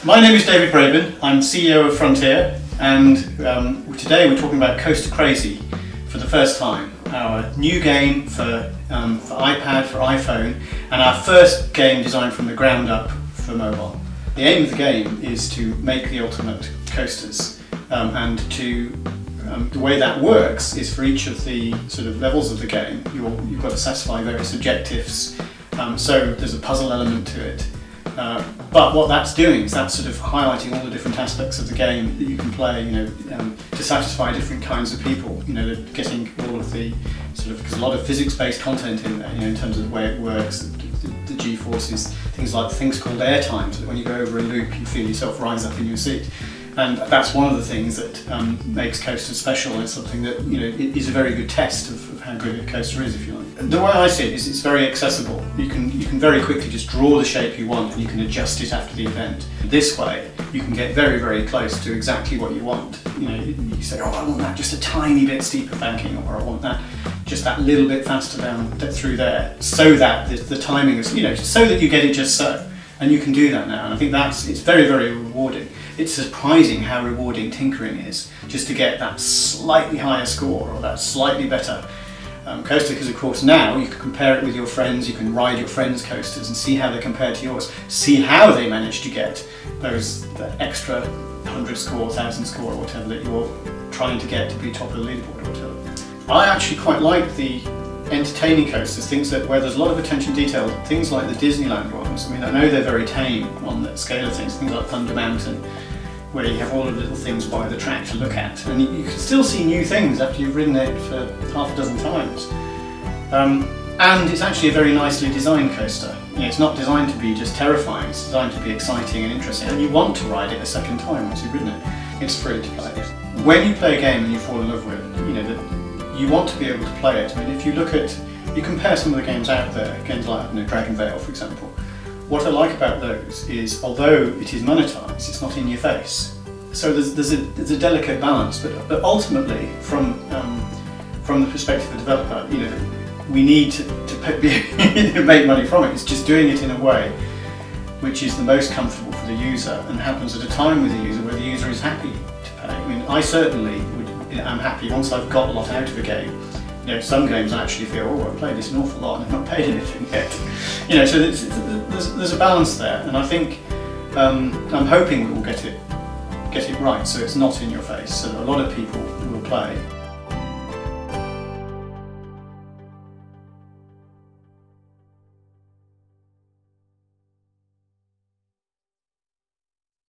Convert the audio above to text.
My name is David Braben, I'm CEO of Frontier, and today we're talking about Crazy for the first time, our new game for iPad, for iPhone, and our first game designed from the ground up for mobile. The aim of the game is to make the ultimate coasters, and the way that works is for each of the sort of levels of the game, you've got to satisfy various objectives, so there's a puzzle element to it. But what that's doing is that's sort of highlighting all the different aspects of the game that you can play, to satisfy different kinds of people. Getting all of the because a lot of physics-based content in there, in terms of the way it works, the G-forces, things called airtime, so that when you go over a loop, you feel yourself rise up in your seat. And that's one of the things that makes coasters special. It's something that it is a very good test of how good a coaster is, if you like. The way I see it is it's very accessible. You can very quickly just draw the shape you want and you can adjust it after the event. This way you can get very, very close to exactly what you want. You say, oh, I want that just a tiny bit steeper banking, or I want that just that little bit faster down through there, so that the timing is, so that you get it just so. And you can do that now, and I think it's very, very rewarding. It's surprising how rewarding tinkering is, just to get that slightly higher score or that slightly better coaster, because of course now you can compare it with your friends, you can ride your friends' coasters and see how they compare to yours, see how they manage to get the extra 100 score, 1000 score or whatever that you're trying to get to be top of the leaderboard or whatever. I actually quite like the entertaining coasters, things where there's a lot of attention to detail, things like the Disneyland ones. I mean, I know they're very tame on the scale of things like Thunder Mountain, where you have all of the little things by the track to look at, and you can still see new things after you've ridden it for half a dozen times. And it's actually a very nicely designed coaster. It's not designed to be just terrifying, it's designed to be exciting and interesting, and you want to ride it a second time once you've ridden it. It's free to play. When you play a game and you fall in love with it, you want to be able to play it. I mean, if you compare some of the games out there, games like Dragon Veil, for example. What I like about those is, although it is monetized, it's not in your face. So there's a delicate balance, but ultimately, from the perspective of the developer, we need to make money from it. It's just doing it in a way which is the most comfortable for the user and happens at a time with the user where the user is happy to pay. I mean, I certainly am happy once I've got a lot out of a game. Some games I actually feel, oh, I've played this an awful lot and I've not paid anything yet. So there's a balance there, and I think I'm hoping we'll get it right, so it's not in your face, so a lot of people will play.